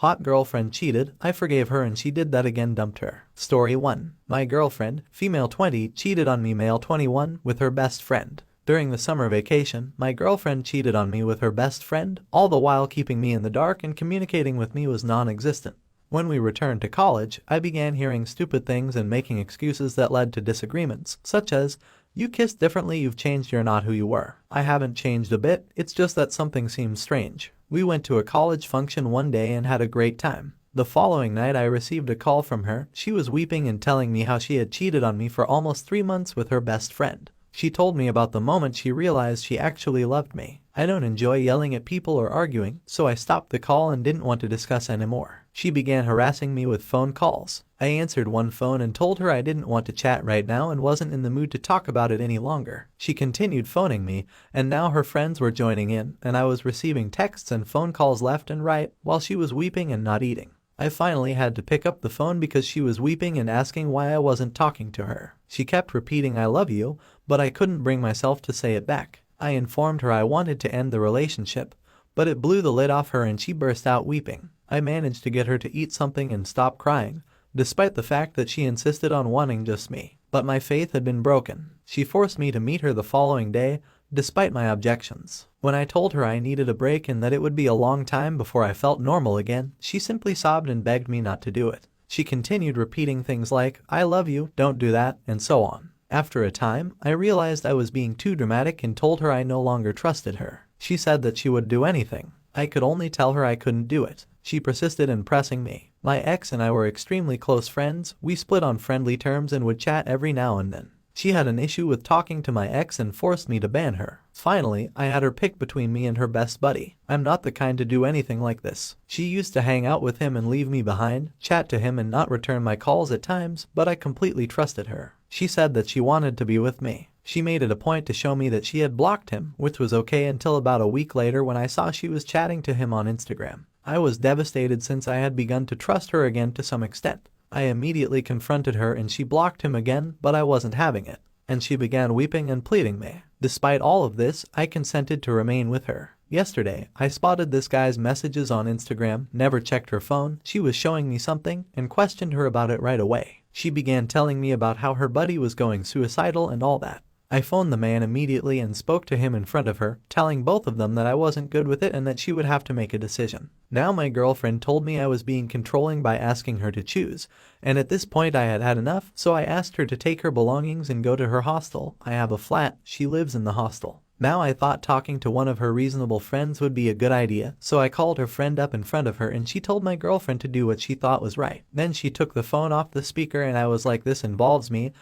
Hot girlfriend cheated, I forgave her and she did that again, dumped her. Story 1. My girlfriend, female 20, cheated on me, male 21, with her best friend. During the summer vacation, my girlfriend cheated on me with her best friend, all the while keeping me in the dark and communicating with me was non-existent. When we returned to college, I began hearing stupid things and making excuses that led to disagreements, such as, "You kissed differently, you've changed, you're not who you were." I haven't changed a bit, it's just that something seems strange. We went to a college function one day and had a great time. The following night I received a call from her. She was weeping and telling me how she had cheated on me for almost 3 months with her best friend. She told me about the moment she realized she actually loved me. I don't enjoy yelling at people or arguing, so I stopped the call and didn't want to discuss anymore. She began harassing me with phone calls. I answered one phone and told her I didn't want to chat right now and wasn't in the mood to talk about it any longer. She continued phoning me, and now her friends were joining in, and I was receiving texts and phone calls left and right while she was weeping and not eating. I finally had to pick up the phone because she was weeping and asking why I wasn't talking to her. She kept repeating "I love you," but I couldn't bring myself to say it back. I informed her I wanted to end the relationship, but it blew the lid off her and she burst out weeping. I managed to get her to eat something and stop crying, despite the fact that she insisted on wanting just me. But my faith had been broken. She forced me to meet her the following day, despite my objections. When I told her I needed a break and that it would be a long time before I felt normal again, she simply sobbed and begged me not to do it. She continued repeating things like, "I love you, don't do that," and so on. After a time, I realized I was being too dramatic and told her I no longer trusted her. She said that she would do anything. I could only tell her I couldn't do it. She persisted in pressing me. My ex and I were extremely close friends. We split on friendly terms and would chat every now and then. She had an issue with talking to my ex and forced me to ban her. Finally, I had her pick between me and her best buddy. I'm not the kind to do anything like this. She used to hang out with him and leave me behind, chat to him and not return my calls at times, but I completely trusted her. She said that she wanted to be with me. She made it a point to show me that she had blocked him, which was okay until about a week later when I saw she was chatting to him on Instagram. I was devastated since I had begun to trust her again to some extent. I immediately confronted her and she blocked him again, but I wasn't having it. And she began weeping and pleading me. Despite all of this, I consented to remain with her. Yesterday, I spotted this guy's messages on Instagram, never checked her phone. She was showing me something and questioned her about it right away. She began telling me about how her buddy was going suicidal and all that. I phoned the man immediately and spoke to him in front of her, telling both of them that I wasn't good with it and that she would have to make a decision. Now my girlfriend told me I was being controlling by asking her to choose, and at this point I had had enough, so I asked her to take her belongings and go to her hostel. I have a flat, she lives in the hostel. Now I thought talking to one of her reasonable friends would be a good idea, so I called her friend up in front of her and she told my girlfriend to do what she thought was right. Then she took the phone off the speaker and I was like, "This involves me."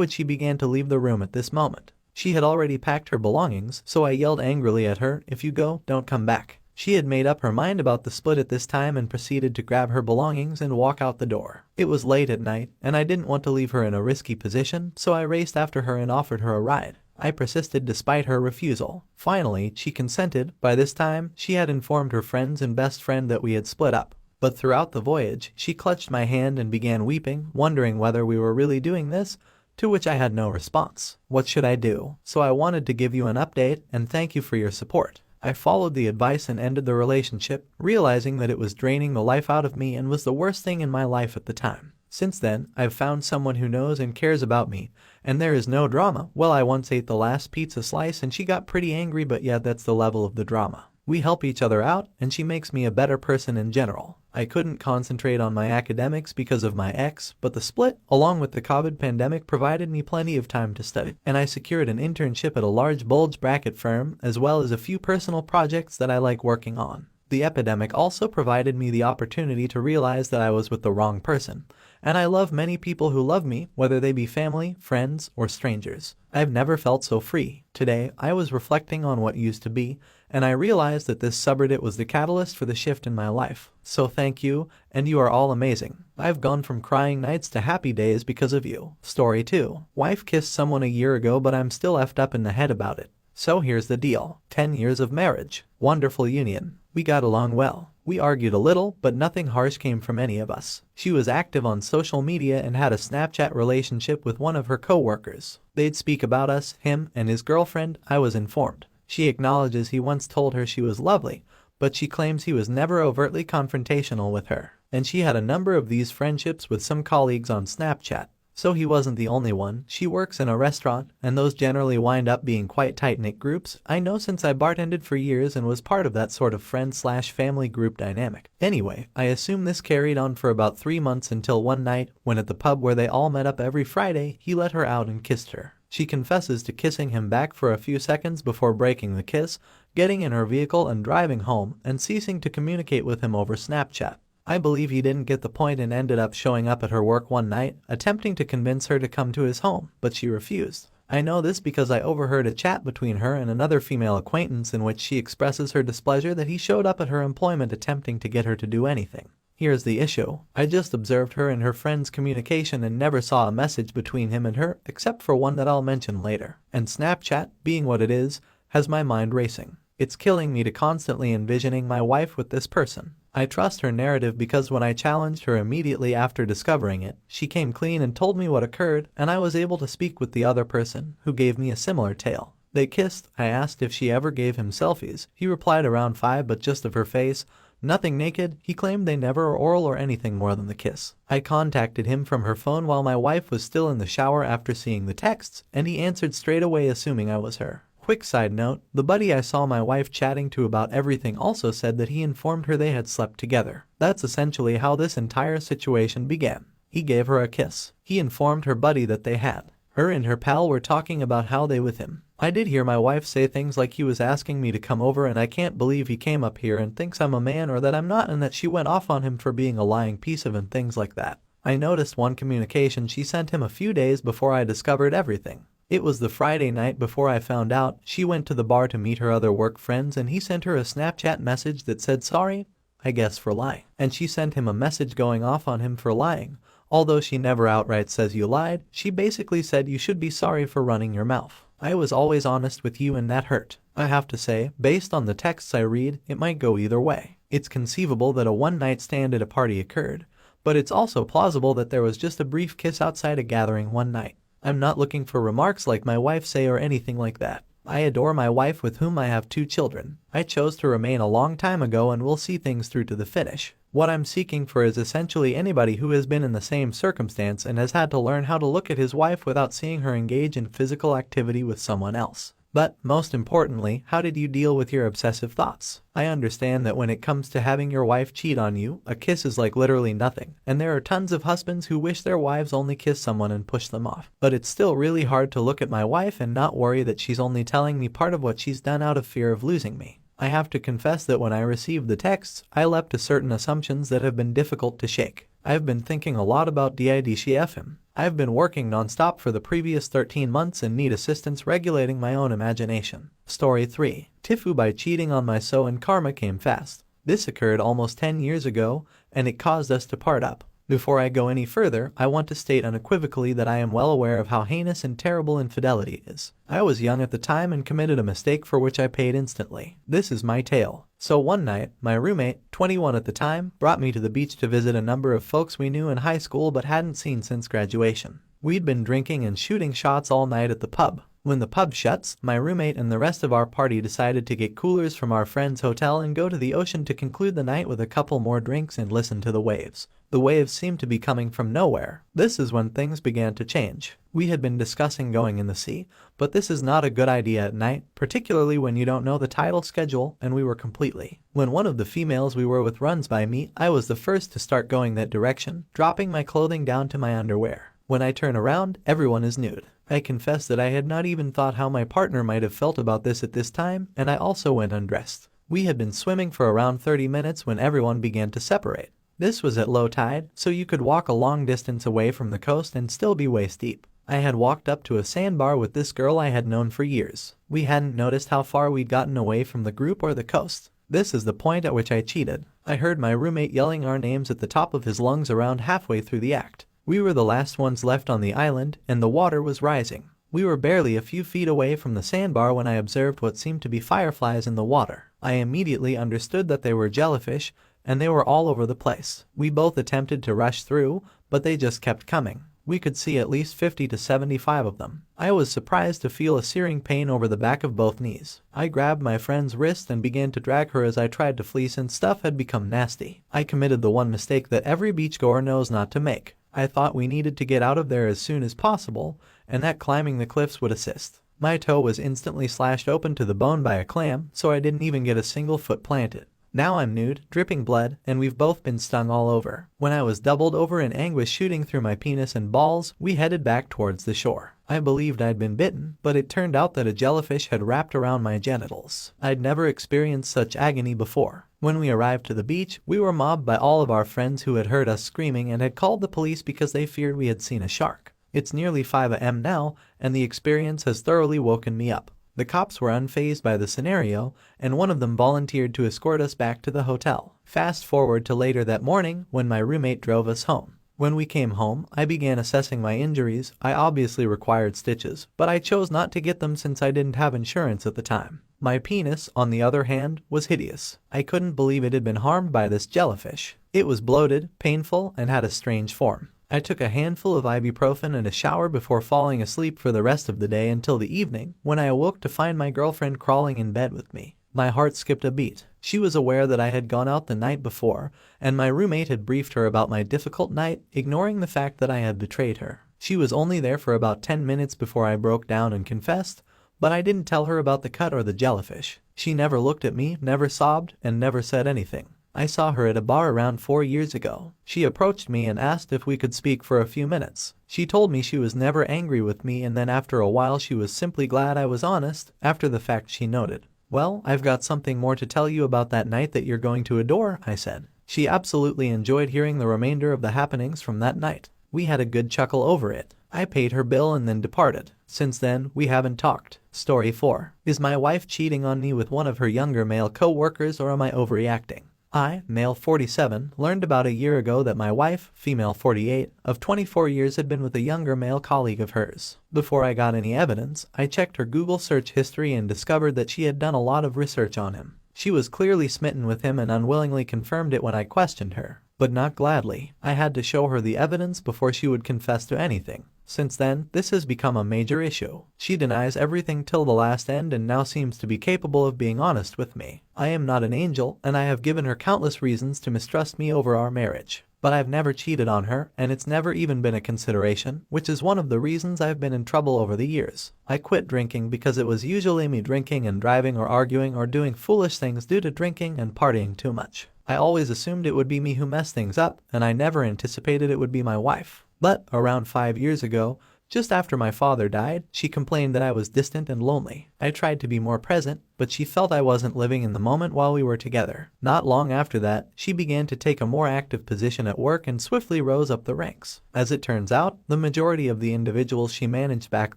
She began to leave the room at this moment. She had already packed her belongings, so I yelled angrily at her, "If you go, don't come back." She had made up her mind about the split at this time and proceeded to grab her belongings and walk out the door. It was late at night, and I didn't want to leave her in a risky position, so I raced after her and offered her a ride. I persisted despite her refusal. Finally, she consented. By this time, she had informed her friends and best friend that we had split up. But throughout the voyage, she clutched my hand and began weeping, wondering whether we were really doing this, to which I had no response. What should I do? So I wanted to give you an update and thank you for your support. I followed the advice and ended the relationship, realizing that it was draining the life out of me and was the worst thing in my life at the time. Since then, I've found someone who knows and cares about me, and there is no drama. Well, I once ate the last pizza slice and she got pretty angry, but yeah, that's the level of the drama. We help each other out, and she makes me a better person in general. I couldn't concentrate on my academics because of my ex, but the split, along with the COVID pandemic, provided me plenty of time to study, and I secured an internship at a large bulge bracket firm, as well as a few personal projects that I like working on. The epidemic also provided me the opportunity to realize that I was with the wrong person, and I love many people who love me, whether they be family, friends, or strangers. I've never felt so free. Today, I was reflecting on what used to be, and I realized that this subreddit was the catalyst for the shift in my life. So thank you, and you are all amazing. I've gone from crying nights to happy days because of you. Story 2. Wife kissed someone a year ago, but I'm still effed up in the head about it. So here's the deal. 10 years of marriage. Wonderful union. We got along well. We argued a little, but nothing harsh came from any of us. She was active on social media and had a Snapchat relationship with one of her co-workers. They'd speak about us, him, and his girlfriend, I was informed. She acknowledges he once told her she was lovely, but she claims he was never overtly confrontational with her, and she had a number of these friendships with some colleagues on Snapchat. So he wasn't the only one. She works in a restaurant, and those generally wind up being quite tight-knit groups. I know since I bartended for years and was part of that sort of friend-slash-family group dynamic. Anyway, I assume this carried on for about 3 months until one night, when at the pub where they all met up every Friday, he let her out and kissed her. She confesses to kissing him back for a few seconds before breaking the kiss, getting in her vehicle and driving home, and ceasing to communicate with him over Snapchat. I believe he didn't get the point and ended up showing up at her work one night, attempting to convince her to come to his home, but she refused. I know this because I overheard a chat between her and another female acquaintance in which she expresses her displeasure that he showed up at her employment attempting to get her to do anything. Here's the issue. I just observed her and her friend's communication and never saw a message between him and her, except for one that I'll mention later. And Snapchat, being what it is, has my mind racing. It's killing me to constantly envisioning my wife with this person. I trust her narrative because when I challenged her immediately after discovering it, she came clean and told me what occurred, and I was able to speak with the other person, who gave me a similar tale. They kissed. I asked if she ever gave him selfies. He replied around 5, but just of her face. Nothing naked. He claimed they never oral or anything more than the kiss. I contacted him from her phone while my wife was still in the shower after seeing the texts, and he answered straight away assuming I was her. Quick side note, the buddy I saw my wife chatting to about everything also said that he informed her they had slept together. That's essentially how this entire situation began. He gave her a kiss. He informed her buddy that they had. Her and her pal were talking about how they with him. I did hear my wife say things like he was asking me to come over and I can't believe he came up here and thinks I'm a man or that I'm not, and that she went off on him for being a lying piece of and things like that. I noticed one communication she sent him a few days before I discovered everything. It was the Friday night before I found out. She went to the bar to meet her other work friends and he sent her a Snapchat message that said sorry, I guess for lying. And she sent him a message going off on him for lying. Although she never outright says you lied, she basically said you should be sorry for running your mouth. I was always honest with you and that hurt. I have to say, based on the texts I read, it might go either way. It's conceivable that a one-night stand at a party occurred, but it's also plausible that there was just a brief kiss outside a gathering one night. I'm not looking for remarks like my wife say or anything like that. I adore my wife with whom I have 2 children. I chose to remain a long time ago and will see things through to the finish. What I'm seeking for is essentially anybody who has been in the same circumstance and has had to learn how to look at his wife without seeing her engage in physical activity with someone else. But, most importantly, how did you deal with your obsessive thoughts? I understand that when it comes to having your wife cheat on you, a kiss is like literally nothing, and there are tons of husbands who wish their wives only kiss someone and push them off. But it's still really hard to look at my wife and not worry that she's only telling me part of what she's done out of fear of losing me. I have to confess that when I received the texts, I leapt to certain assumptions that have been difficult to shake. I've been thinking a lot about did she F him? I've been working non-stop for the previous 13 months and need assistance regulating my own imagination. Story 3. Tifu by cheating on my so and karma came fast. This occurred almost 10 years ago, and it caused us to part up. Before I go any further, I want to state unequivocally that I am well aware of how heinous and terrible infidelity is. I was young at the time and committed a mistake for which I paid instantly. This is my tale. So one night, my roommate, 21 at the time, brought me to the beach to visit a number of folks we knew in high school but hadn't seen since graduation. We'd been drinking and shooting shots all night at the pub. When the pub shuts, my roommate and the rest of our party decided to get coolers from our friend's hotel and go to the ocean to conclude the night with a couple more drinks and listen to the waves. The waves seemed to be coming from nowhere. This is when things began to change. We had been discussing going in the sea, but this is not a good idea at night, particularly when you don't know the tidal schedule, and we were completely. When one of the females we were with runs by me, I was the first to start going that direction, dropping my clothing down to my underwear. When I turn around, everyone is nude. I confess that I had not even thought how my partner might have felt about this at this time, and I also went undressed. We had been swimming for around 30 minutes when everyone began to separate. This was at low tide, so you could walk a long distance away from the coast and still be waist deep. I had walked up to a sandbar with this girl I had known for years. We hadn't noticed how far we'd gotten away from the group or the coast. This is the point at which I cheated. I heard my roommate yelling our names at the top of his lungs around halfway through the act. We were the last ones left on the island, and the water was rising. We were barely a few feet away from the sandbar when I observed what seemed to be fireflies in the water. I immediately understood that they were jellyfish, and they were all over the place. We both attempted to rush through, but they just kept coming. We could see at least 50 to 75 of them. I was surprised to feel a searing pain over the back of both knees. I grabbed my friend's wrist and began to drag her as I tried to flee since stuff had become nasty. I committed the one mistake that every beachgoer knows not to make. I thought we needed to get out of there as soon as possible, and that climbing the cliffs would assist. My toe was instantly slashed open to the bone by a clam, so I didn't even get a single foot planted. Now I'm nude, dripping blood, and we've both been stung all over. When I was doubled over in anguish shooting through my penis and balls, we headed back towards the shore. I believed I'd been bitten, but it turned out that a jellyfish had wrapped around my genitals. I'd never experienced such agony before. When we arrived to the beach, we were mobbed by all of our friends who had heard us screaming and had called the police because they feared we had seen a shark. It's nearly 5 a.m. now, and the experience has thoroughly woken me up. The cops were unfazed by the scenario, and one of them volunteered to escort us back to the hotel. Fast forward to later that morning when my roommate drove us home. When we came home, I began assessing my injuries. I obviously required stitches, but I chose not to get them since I didn't have insurance at the time. My penis, on the other hand, was hideous. I couldn't believe it had been harmed by this jellyfish. It was bloated, painful, and had a strange form. I took a handful of ibuprofen and a shower before falling asleep for the rest of the day until the evening, when I awoke to find my girlfriend crawling in bed with me. My heart skipped a beat. She was aware that I had gone out the night before, and my roommate had briefed her about my difficult night, ignoring the fact that I had betrayed her. She was only there for about 10 minutes before I broke down and confessed, but I didn't tell her about the cut or the jellyfish. She never looked at me, never sobbed, and never said anything. I saw her at a bar around 4 years ago. She approached me and asked if we could speak for a few minutes. She told me she was never angry with me, and then after a while she was simply glad I was honest. After the fact, she noted, "Well, I've got something more to tell you about that night that you're going to adore," I said. She absolutely enjoyed hearing the remainder of the happenings from that night. We had a good chuckle over it. I paid her bill and then departed. Since then, we haven't talked. Story 4. Is my wife cheating on me with one of her younger male co-workers, or am I overreacting? I, male 47, learned about a year ago that my wife, female 48, of 24 years had been with a younger male colleague of hers. Before I got any evidence, I checked her Google search history and discovered that she had done a lot of research on him. She was clearly smitten with him and unwillingly confirmed it when I questioned her, but not gladly. I had to show her the evidence before she would confess to anything. Since then, this has become a major issue. She denies everything till the last end and now seems to be capable of being honest with me. I am not an angel, and I have given her countless reasons to mistrust me over our marriage. But I've never cheated on her, and it's never even been a consideration, which is one of the reasons I've been in trouble over the years. I quit drinking because it was usually me drinking and driving or arguing or doing foolish things due to drinking and partying too much. I always assumed it would be me who messed things up, and I never anticipated it would be my wife. But around 5 years ago, just after my father died, she complained that I was distant and lonely. I tried to be more present, but she felt I wasn't living in the moment while we were together. Not long after that, she began to take a more active position at work and swiftly rose up the ranks. As it turns out, the majority of the individuals she managed back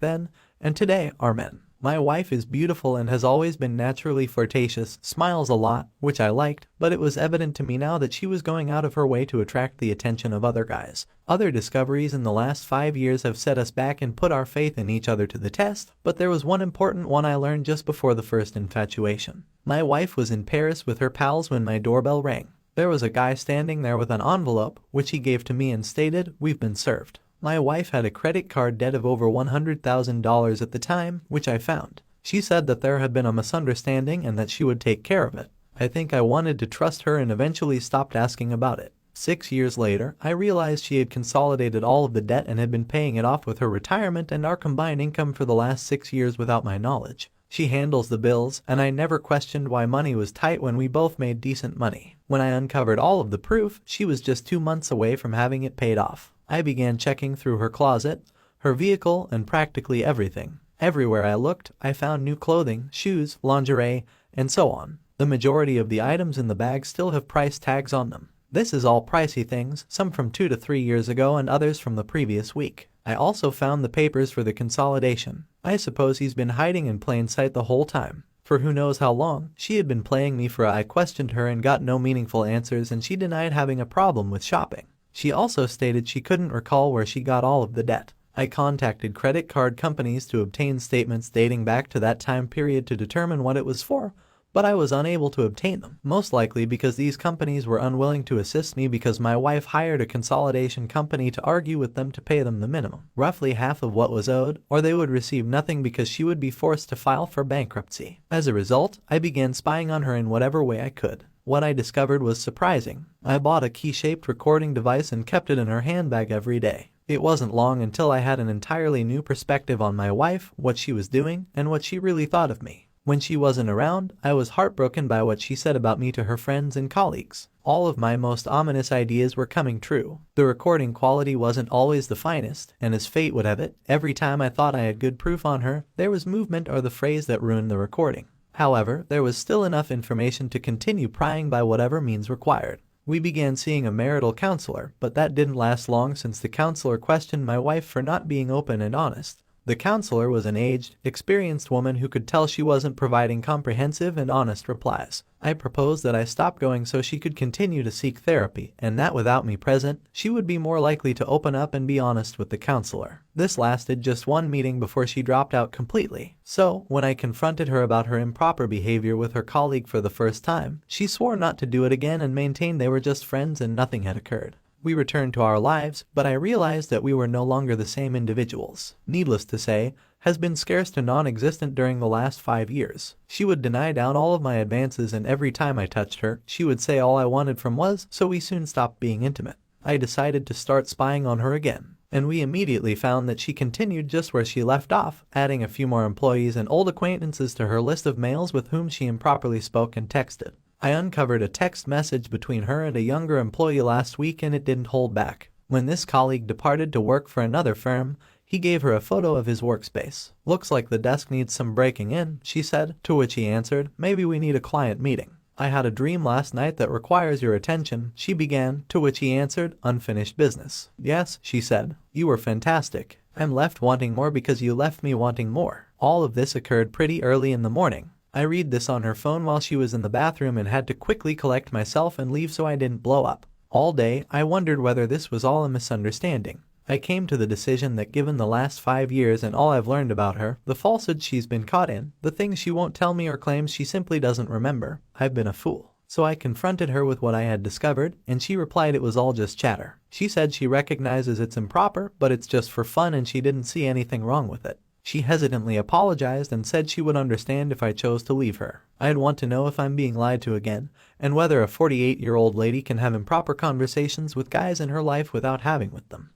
then and today are men. My wife is beautiful and has always been naturally flirtatious, smiles a lot, which I liked, but it was evident to me now that she was going out of her way to attract the attention of other guys. Other discoveries in the last 5 years have set us back and put our faith in each other to the test, but there was one important one I learned just before the first infatuation. My wife was in Paris with her pals when my doorbell rang. There was a guy standing there with an envelope, which he gave to me and stated, "We've been served." My wife had a credit card debt of over $100,000 at the time, which I found. She said that there had been a misunderstanding and that she would take care of it. I think I wanted to trust her and eventually stopped asking about it. 6 years later, I realized she had consolidated all of the debt and had been paying it off with her retirement and our combined income for the last 6 years without my knowledge. She handles the bills, and I never questioned why money was tight when we both made decent money. When I uncovered all of the proof, she was just 2 months away from having it paid off. I began checking through her closet, her vehicle, and practically everything. Everywhere I looked, I found new clothing, shoes, lingerie, and so on. The majority of the items in the bag still have price tags on them. This is all pricey things, some from 2 to 3 years ago and others from the previous week. I also found the papers for the consolidation. I suppose he's been hiding in plain sight the whole time. For who knows how long, she had been playing me for I questioned her and got no meaningful answers, and she denied having a problem with shopping. She also stated she couldn't recall where she got all of the debt. I contacted credit card companies to obtain statements dating back to that time period to determine what it was for, but I was unable to obtain them, most likely because these companies were unwilling to assist me because my wife hired a consolidation company to argue with them to pay them the minimum, roughly half of what was owed, or they would receive nothing because she would be forced to file for bankruptcy. As a result, I began spying on her in whatever way I could. What I discovered was surprising. I bought a key-shaped recording device and kept it in her handbag every day. It wasn't long until I had an entirely new perspective on my wife, what she was doing, and what she really thought of me. When she wasn't around, I was heartbroken by what she said about me to her friends and colleagues. All of my most ominous ideas were coming true. The recording quality wasn't always the finest, and as fate would have it, every time I thought I had good proof on her, there was movement or the phrase that ruined the recording. However, there was still enough information to continue prying by whatever means required. We began seeing a marital counselor, but that didn't last long since the counselor questioned my wife for not being open and honest. The counselor was an aged, experienced woman who could tell she wasn't providing comprehensive and honest replies. I proposed that I stop going so she could continue to seek therapy, and that without me present, she would be more likely to open up and be honest with the counselor. This lasted just one meeting before she dropped out completely. So, when I confronted her about her improper behavior with her colleague for the first time, she swore not to do it again and maintained they were just friends and nothing had occurred. We returned to our lives, but I realized that we were no longer the same individuals. Needless to say, has been scarce to non-existent during the last 5 years. She would deny down all of my advances, and every time I touched her, she would say all I wanted from was, so we soon stopped being intimate. I decided to start spying on her again, and we immediately found that she continued just where she left off, adding a few more employees and old acquaintances to her list of males with whom she improperly spoke and texted. I uncovered a text message between her and a younger employee last week, and it didn't hold back. When this colleague departed to work for another firm, he gave her a photo of his workspace. "Looks like the desk needs some breaking in," she said, to which he answered, "Maybe we need a client meeting." "I had a dream last night that requires your attention," she began, to which he answered, "Unfinished business." "Yes," she said, "you were fantastic. I'm left wanting more because you left me wanting more." All of this occurred pretty early in the morning. I read this on her phone while she was in the bathroom and had to quickly collect myself and leave so I didn't blow up. All day, I wondered whether this was all a misunderstanding. I came to the decision that given the last 5 years and all I've learned about her, the falsehoods she's been caught in, the things she won't tell me or claims she simply doesn't remember, I've been a fool. So I confronted her with what I had discovered, and she replied it was all just chatter. She said she recognizes it's improper, but it's just for fun and she didn't see anything wrong with it. She hesitantly apologized and said she would understand if I chose to leave her. I'd want to know if I'm being lied to again, and whether a 48-year-old lady can have improper conversations with guys in her life without having with them.